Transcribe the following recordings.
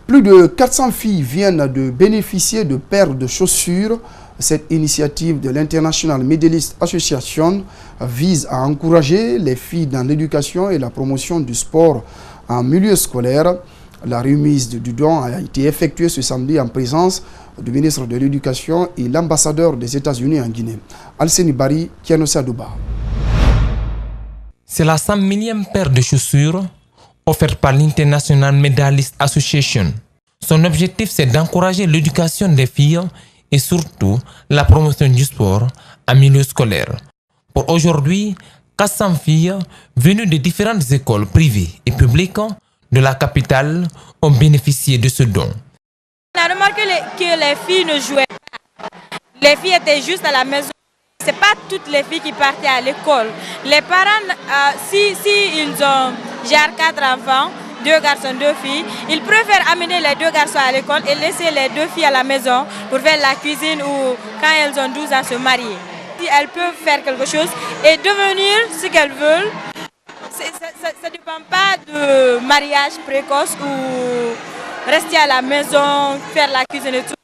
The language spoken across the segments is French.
Plus de 400 filles viennent de bénéficier de paires de chaussures. Cette initiative de l'International Medalist Association vise à encourager les filles dans l'éducation et la promotion du sport en milieu scolaire. La remise du don a été effectuée ce samedi en présence du ministre de l'Éducation et l'ambassadeur des États-Unis en Guinée. Alseni Bari, Kianosa Douba. C'est la 100 000e paire de chaussures offerte par l'International Medalist Association. Son objectif, c'est d'encourager l'éducation des filles et surtout la promotion du sport en milieu scolaire. Pour aujourd'hui, 400 filles venues de différentes écoles privées et publiques de la capitale ont bénéficié de ce don. On a remarqué que les filles ne jouaient pas. Les filles étaient juste à la maison. Ce n'est pas toutes les filles qui partaient à l'école. Les parents, si ils ont genre 4 enfants, 2 garçons, 2 filles, ils préfèrent amener les 2 garçons à l'école et laisser les 2 filles à la maison pour faire la cuisine ou quand elles ont 12 ans se marier. Si elles peuvent faire quelque chose et devenir ce qu'elles veulent, ça ne dépend pas de mariage précoce ou rester à la maison, faire la cuisine et tout.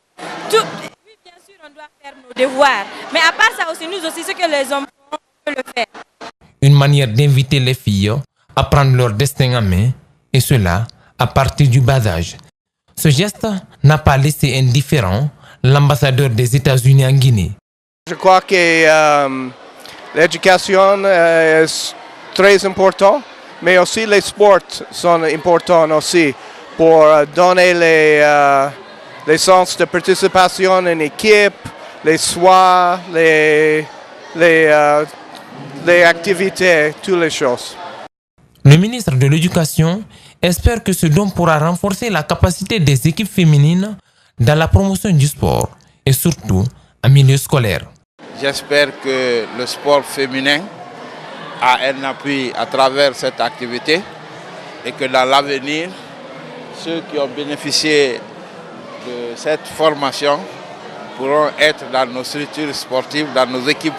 Oui, bien sûr, on doit faire nos devoirs. Mais à part ça aussi, nous aussi, ce que les hommes font, on peut le faire. Une manière d'inviter les filles à prendre leur destin en main, et cela à partir du bas âge. Ce geste n'a pas laissé indifférent l'ambassadeur des États-Unis en Guinée. Je crois que l'éducation est très importante, mais aussi les sports sont importants aussi pour donner les sens de participation en équipe, les soins, les activités, toutes les choses. Le ministre de l'Éducation espère que ce don pourra renforcer la capacité des équipes féminines dans la promotion du sport et surtout en milieu scolaire. J'espère que le sport féminin a un appui à travers cette activité et que dans l'avenir, ceux qui ont bénéficié de cette formation pourront être dans nos structures sportives, dans nos équipes,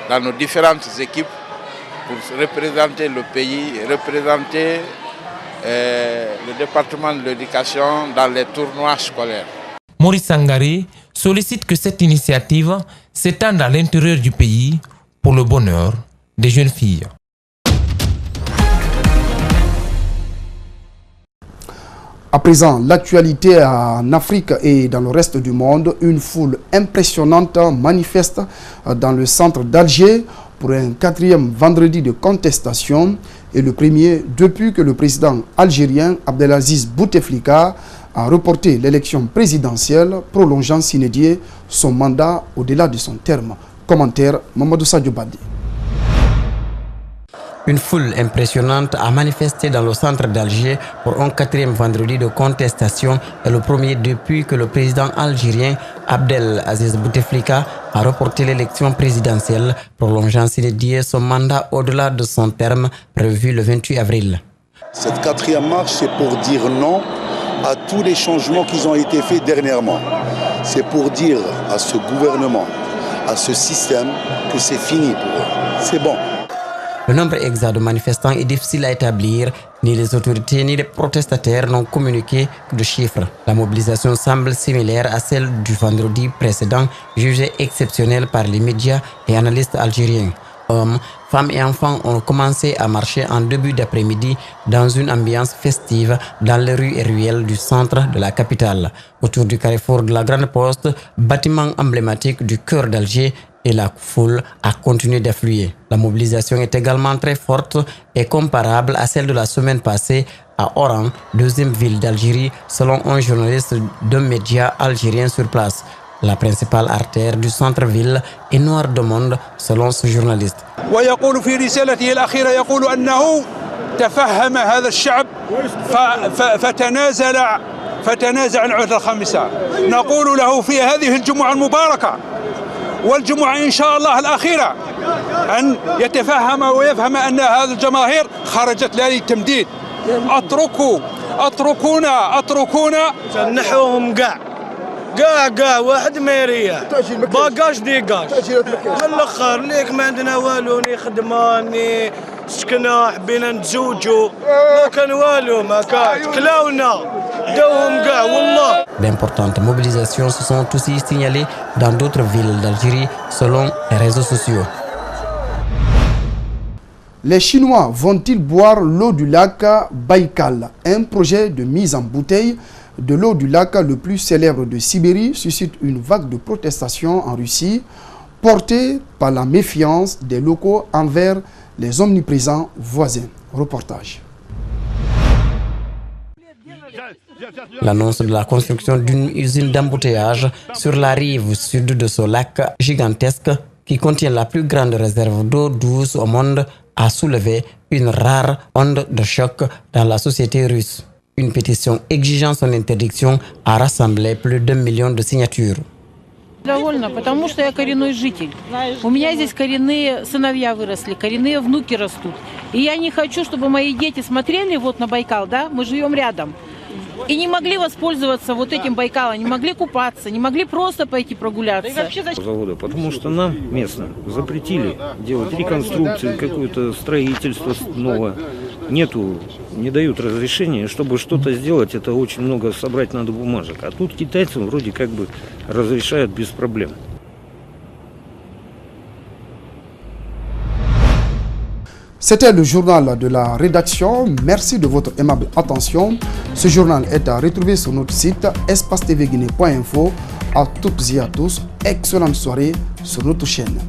dans nos différentes équipes, pour représenter le pays, représenter le département de l'éducation dans les tournois scolaires. Maurice Sangaré sollicite que cette initiative s'étende à l'intérieur du pays pour le bonheur des jeunes filles. À présent, l'actualité en Afrique et dans le reste du monde, une foule impressionnante manifeste dans le centre d'Alger pour un 4e vendredi de contestation et le premier depuis que le président algérien Abdelaziz Bouteflika a reporté l'élection présidentielle, prolongeant sine die son mandat au-delà de son terme. Commentaire Mamadou Sadio Badi. Une foule impressionnante a manifesté dans le centre d'Alger pour un 4e vendredi de contestation et le premier depuis que le président algérien Abdelaziz Bouteflika a reporté l'élection présidentielle, prolongeant sine die son mandat au-delà de son terme prévu le 28 avril. Cette 4e marche, c'est pour dire non à tous les changements qui ont été faits dernièrement. C'est pour dire à ce gouvernement, à ce système, que c'est fini pour eux. C'est bon. Le nombre exact de manifestants est difficile à établir. Ni les autorités ni les protestataires n'ont communiqué de chiffres. La mobilisation semble similaire à celle du vendredi précédent, jugée exceptionnelle par les médias et analystes algériens. Hommes, femmes et enfants ont commencé à marcher en début d'après-midi dans une ambiance festive dans les rues et ruelles du centre de la capitale. Autour du carrefour de la Grande Poste, bâtiment emblématique du cœur d'Alger, et la foule a continué d'affluer. La mobilisation est également très forte et comparable à celle de la semaine passée à Oran, 2e ville d'Algérie, selon un journaliste d'un média algérien sur place. La principale artère du centre-ville est noire de monde, selon ce journaliste. ويقول في رسالته الأخيرة يقول أنه تفهم هذا الشعب فتنازع عن عهد الخامسة. نقول له في هذه الجمعة المباركة والجمعة إن شاء الله الأخيرة أن يتفهم ويفهم أن هذه الجماهير خرجت للتمديد. أتركونا نحوهم قاع واحد ميرية باقاش ديقاش من الاخر ليك ما عندنا والو ني خدمه ني سكنا حبينا نتزوجوا ما كان والو ما كان كلاونا داوهم كاع والله. D'importantes mobilisations se sont aussi signalées dans d'autres villes d'Algérie selon les réseaux sociaux. Les Chinois vont-ils boire l'eau du lac Baïkal? Un projet de mise en bouteille de l'eau du lac le plus célèbre de Sibérie suscite une vague de protestations en Russie, portée par la méfiance des locaux envers les omniprésents voisins. Reportage. L'annonce de la construction d'une usine d'embouteillage sur la rive sud de ce lac gigantesque qui contient la plus grande réserve d'eau douce au monde a soulevé une rare onde de choc dans la société russe. Une pétition exigeant son interdiction a rassemblé plus d'1 million de signatures. Довольно, потому что я коренной житель. У меня здесь коренные сыновья выросли, коренные внуки растут. И я не хочу, чтобы мои дети смотрели вот на Байкал, да, мы живем рядом. И не могли воспользоваться вот этим Байкалом, не могли купаться, не могли просто пойти прогуляться. Завода, потому что нам местным запретили делать реконструкцию, какое-то строительство новое. Не дают разрешения, чтобы что-то сделать, это очень много собрать надо бумажек. А тут китайцам вроде как бы разрешают без проблем. C'était le journal de la rédaction. Merci de votre aimable attention. Ce journal est à retrouver sur notre site espacetvguinée.info. À toutes et à tous, excellente soirée sur notre chaîne.